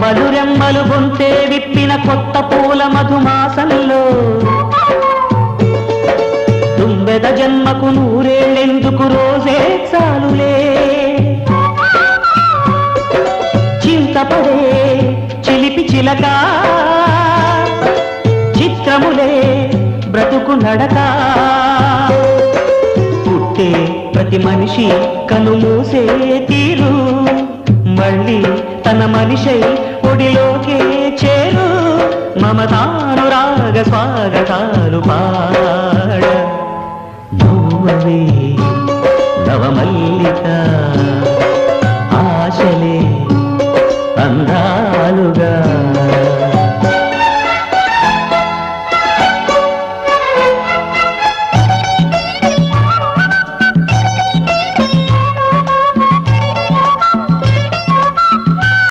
పలురెమ్మలు గొంతే విప్పిన కొత్త పూల మధుమాసంలో తుంబెద జన్మకు నూరేళ్ళెందుకు రోజే చాలులే చింతపడే చిలిపి చిలక చిత్రములే బ్రతుకు నడక పుట్టే ప్రతి మనిషి కనుమూసే తీరు మళ్ళీ తన మనిషై ఒడిలోకే చేరు మమతానురాగ స్వాగతాలు పాడ నవమల్లిక